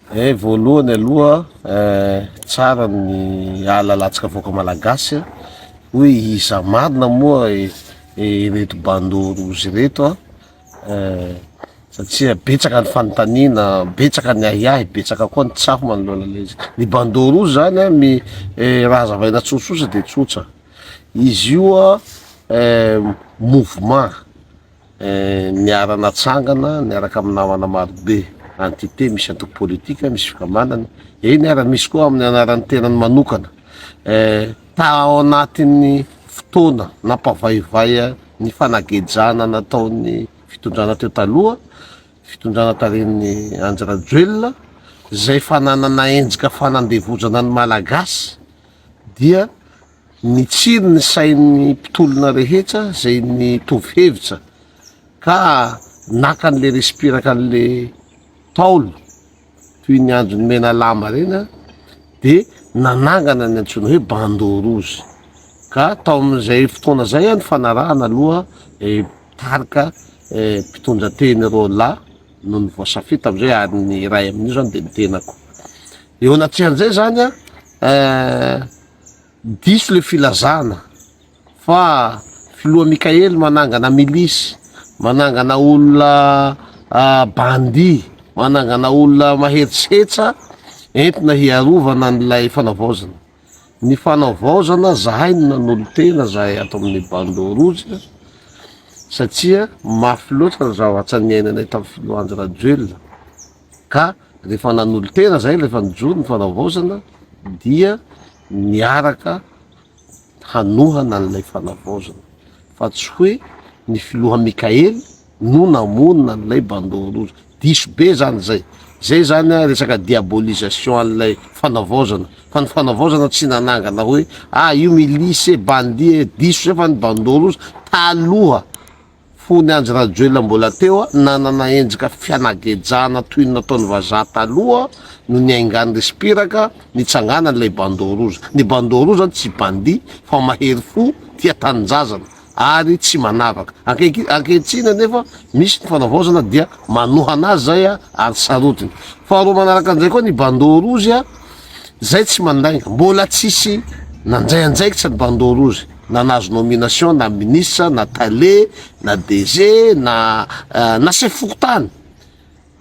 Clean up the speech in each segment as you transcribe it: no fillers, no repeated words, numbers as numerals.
Voalohany aloha tsara ny alalatsika voaka malagasy hoe iza marina moa reto bandorozy reto satria betsaka ny fanontaniana, betsaka ny ahiahy, betsaka koa ny tsafo manoloana izy. Ny bandorozy zany raha zavaina tsotsotra de tsotra. Izy io mouvement niara-natsangana niaraka amin'ny namana marobe, entité misy antoko politika, misy fikamanana, misy koa amin'ny anaran'ny tenany manokana. Tao anatin'ny fotoana nampavaivay ny fanagejana nataon'ny fitondrana teo taloha, fitondrana taren'ny Andry Rajoelina, zay fananana endrika fanandevozana ny malagasy dia nitsiry ny sain'ny mpitolona rehetra zay ny tovy-hevitra ka naka an'le respiraka an'le taolo toy ny andro ny mena lama reny de nanangana ny antsoina hoe bandorozy. Ka tao amin'izay fotoana zay ny fanarahana aloha tarika mpitondra-teny Rola no ny voasafita amizay ary ny ray amin'io zany de ny tenako. Eo anatrehan'izay zany diso le filazana fa filoha Mikaely manangana milisy, manangana olona bandi, manangana olona maheritsetra entina hiarovana an'ilay fanavaozana. Ny fanavaozana zahay no nanolo tena zahay ato amin'ny bandorozy satria mafy loatra ny zavatra niainanay tamin'ny filohan'ny Rajoelina. Ka rehefa nanolo tena zahay rehefa nijoro ny fanavaozana dia niaraka hanohana an'ilay fanavaozana fa tsy hoe ny filoha Mikaely no namonina an'ilay bandorozy. Diso be zany zay. Zay zany resaka diabolisation an'ilay fanavaozana. Fa ny fanavaozana tsy nanangana hoe io milisy bandi diso zay fa ny bandorozy taloha fony Andry Rajoelina mbola teo nanana endrika fianagejana toy ny nataon'ny vazaha taloha no niaingany respiraka nitsangana an'ilay bandorozy. Ny bandorozy zany tsy bandi fa mahery fo tia tanindrazana ary tsy manavaka. Ankehitriny nefa misy ny fanavaozana dia manoha anazy zay ary sarotiny. Faharoa manaraka an'izay koa ny bandorozy zay tsy mandainga, mbola tsisy nandrayandraikitra ny bandorozy, na nazo nomination na ministre na tale na DG na chef fokotany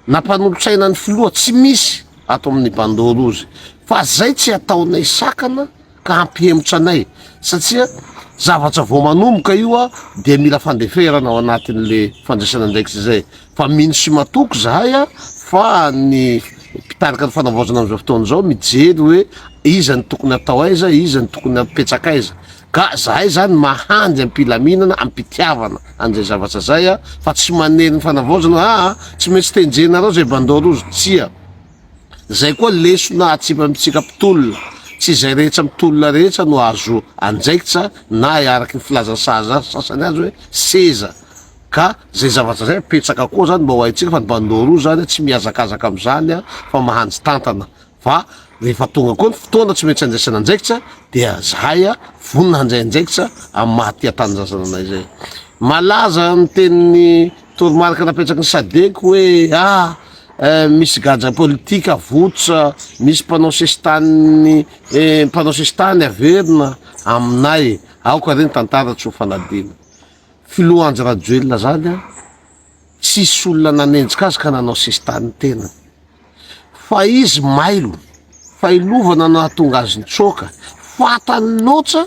na mpanolotsaina ny filoha tsy misy ato amin'ny bandorozy. Fa zay tsy ataonay sakana ka hampihemotra anay satria zavatra vao manomboka io de mila fandeferana ao anatin'le fandraisana andraikitra zay. Fa mino sy matoky zahay fa ny mpitarika ny fanavaozana am'izao fotoana zao mijery hoe iza ny tokony atao aiza, iza ny tokony apetraka aiza. Ka zahay zany mahandry ampilaminana, ampitiavana an'izay zavatra zay fa tsy manery ny fanavaozana tsy maintsy tenjenareo zay bandorozy tsia. Zay koa lesona atsipa amitsika mpitolona. Tsy zay rehetra mitolona rehetra no azo andraikitra na araky ny filazansaza sasany azy hoe seza. Ka zay zavatra zay apetraka koa zany mba ho haitsika fa ny bandorozy zany tsy miazakazaka am'izany fa mahandry tantana. Fa rehefa tonga koa ny fotoana tsy maintsy andraisana andraikitra dia zahay vonina handray andraikitra amin'ny mahatia tanindrazana anay zay. Malaza ny tenin'ny toromarika napetraky ny Sadek hoe misy gadra politika vototra, misy mpanao sesitany averina aminay, aoka reny tantara tsy ho fanadina. Filoha Andry Rajoelina zany tsisy olona nanenjika azy ka nanao sesitany tena, fa izy mailo fa ilovana nahatonga azy nitsoka fatany loatra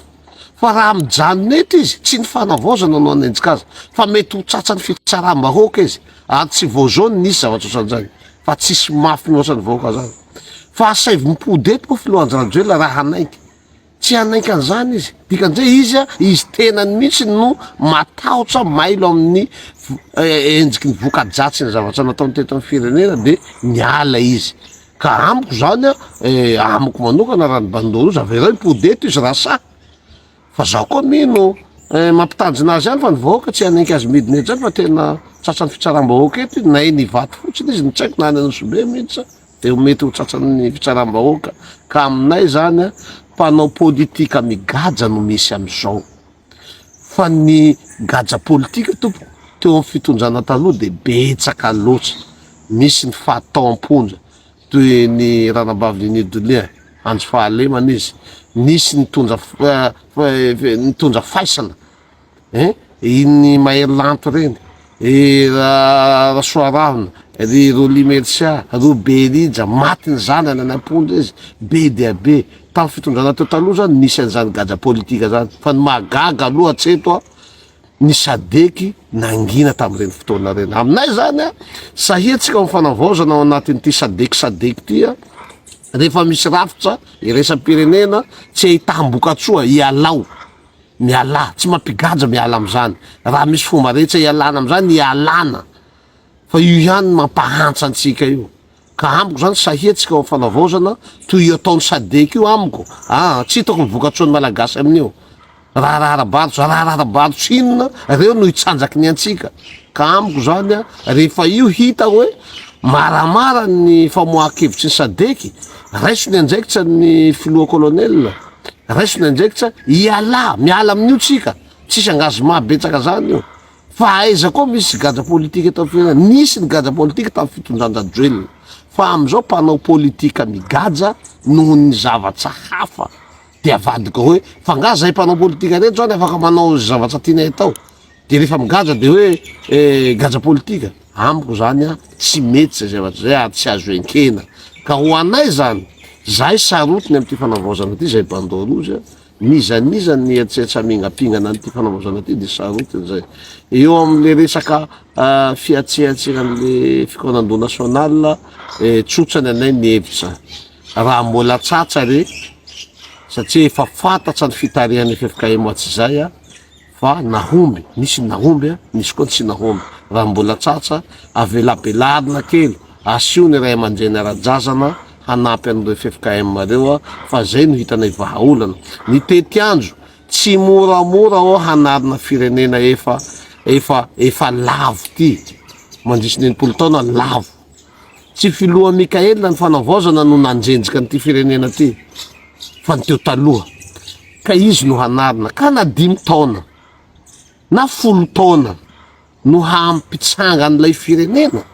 fa raha mijanona eto izy tsy ny fanavaozana no anenjika azy fa mety ho tratrany fitsaram-bahoaka izy ary tsy voazaony nisy zavatra ohatran'izany fa tsisy mafy mihoatra ny vahoaka zany. Fa saivo mipody eto koa filoha Andry Rajoelina raha hanaiky tsy hanaiky an'izany izy dikan'izay izy tenany mihitsy no matahotra mailo amin'ny endriky ny voka-dratsy ny zavatra nataony teto amin'ny firenena de niala izy. Ka amiko zany amiko manokana raha ny bandorozy averao mipody eto izy rasa fa zaho koa mino mampitanjona azy ihany fa ny vahoaka tsy hanaiky azy midiny eto zany fa tena tratrany fitsaram-bahoaka eto na iny vaty fotsiny izy nitsaiko na any Ansobe mihitsy de mety ho tratrany fitsaram-bahoaka. Ka aminay zany mpanao politika migaja no misy am'izao fa ny gaja politika tompo teo amin'ny fitondrana taloha de betsaka loatra. Misy ny fahataom-pondra toy ny ranabaviny nidolia andro fahalemana izy nisy nitondra faisana iny mahery reny rasoaravina ry Roli Mercia ro Berija maty ny zanany any ampondra izy be dia be tamin'ny fitondrana teo taloha zany nisy an'izany gadra politika zany fa ny mahagaga aloha hatreto ny Sadeky nangina tamin'ireny fotoana reny aminay zany sahiatsika mifanavaozana ao anatin'ity Sadeky ty rehefa misy rafitra iresa-pirenena tsy hitam-bokatsoa ialao miala tsy mampigaja miala am'izany raha misy fomba rehetra ialana am'izany ialana fa io ihany mampahantsa antsika io ka amiko zany sahiatsika ao mifanavaozana toy io ataony Sadeky io amiko tsy hitako mivokatsoan'ny malagasy amin'io raha inona reo no hitsanjaky ny antsika ka amiko zany rehefa io hita hoe maramara ny famoahakevitsy ny Sadeky raisony andraikitra ny filoha kolonela raisony andraikitra miala amin'io tsika tsisy angazy mahabetsaka zany io fa aiza koa misy gadra politika eto firenena nisy ny gadra politika tamin'ny fitondran-dajoelona fa am'izao mpanao politika migaja noho ny zavatra hafa de avadika hoe fa nga zay mpanao politika reto zany afaka manao zavatra tiana atao de rehefa migaja de hoe gaja politika amiko zany tsy mety zay zavatra zay tsy azo enkena ka ho anay zany zahay sarotiny am'ty fanavaozana ty zay Bandao Rouge nizaniza ny eritseritra mingapingana an'ty fanavaozana ty de sarotiny zay eo am'le resaka fiatsehatsehan'le fikonan-doha national tsotrany anay ny hevitra raha mbola tsatsa re satria efa fantatra ny fitarihan'ny FFKM tsy zay fa nahomby nisy nahomby nisy koa tsy nahomby raha mbola tsatsa avelabelarina kely asio ny ray aman-dreny ara-drazana hanampy an'ireo FFKM reo fa zay no hitanay vahaolana ny tetiandro tsy moramora hanarina firenena efa lavo ty mandrisy nenimpolo taona lavo tsy filoha Mikaela ny fanavaozana no nandrenjika n'ity firenena ty fa ny teo taloha ka izy no hanarina ka na 5 taona na 10 taona no hampitsanga an'ilay firenena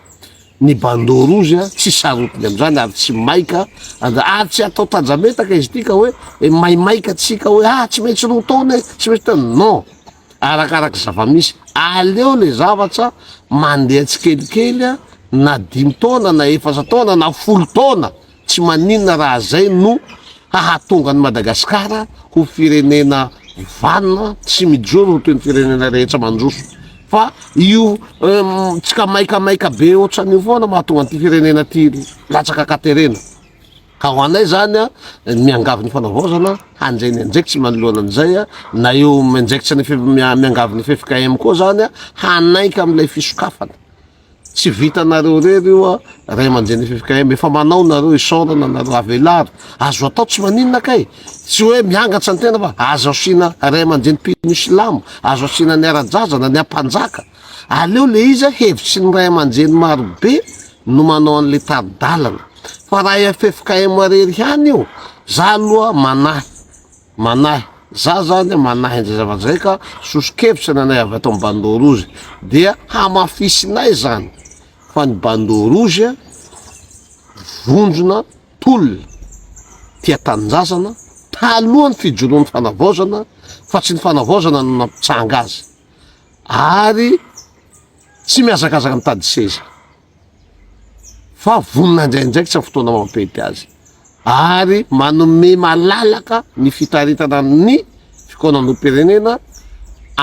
ny Bandao Rouge tsy sarotiny am'izany ary tsy maika ary tsy atao tanjametaka izy tika hoe maimaika tsika hoe tsy maintsy 2 taona tsy maintsy taona non arakaraky zava-misy aleo le zavatra mandeha tsikelikely na 5 taona na 4 taona na 10 taona tsy maninona raha zay no hahatonga ny Madagasikara ho firenena vanina tsy mijoro ho toy ny firenena rehetra mandroso fa io tsika maikamaika be ohatran'io foana mahatonga an'ity firenena ty latsaka katerena ka ho anay zany miangavy ny fanavaozana hanjainy andraikitsy manoloana an'izay na eo miandraikitsy miangavy ny FFKM koa zany hanaika am'ilay fisokafana tsy vitanareo rery io ray aman-dreny FFKM efa manao nareo isorana nareo avelaro azo atao tsy maninona kay tsy hoe miangatsa ny tena fa azo asina ray aman-dreny mpino silamo azo asina ny ara-drazana ny ampanjaka aleo le izy hevitsy ny ray aman-dreny marobe no manao an'le taridalana fa raha FFKM rery hany io za aloha manahy za zany manahy an'izay zavatra zay ka sosokevitra nanay avy ato Bandao Rouge dia hamafisinay zany fa ny Bandao Rouge vondrona tolona tia tanjazana talohan'ny fijoroan'ny fanavaozana fa tsy ny fanavaozana no nampitsanga azy ary tsy miazakazaka mitady seza fa vonina indraindraiky tsy fotoana mampety azy ary manome malalaka ny fitaritana ny fikonan-doha-pirenena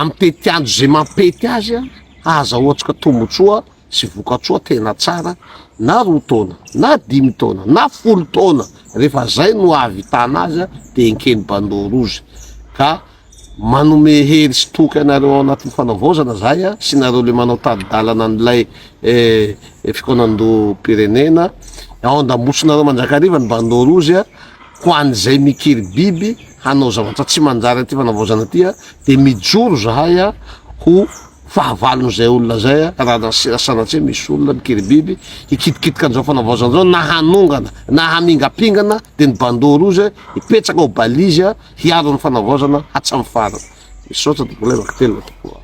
amin'ny tetiandro zay mampety azy azahoatsika tombotsoa sy vokatsoa tena tsara na 2 taona na 5 taona na 10 taona rehefa zay no ahavitana azy de enkeny Bandao Rouge ka manome hery sy toky anareo ao anatin'ny fanavaozana zay sy nareo le manao tadidalana an'ilay fikonan-doha-pirenena ao andambosonareo manjakariva ny Bandao Rouge ho an'izay mikiry biby hanao zavatra tsy manjary ty fanavaozana ty de mijoro zahay ho fahavalon'izay olona zay raha sanatria misy olona mikiry biby hikitikitiky an'izao fanavaozana zao na hanongana na hamingapingana de ny Bandao Rouge hipetraka ao balizy hiaro ny fanavaozana hatsamy farany misaotra tokolay vaky telo tokoa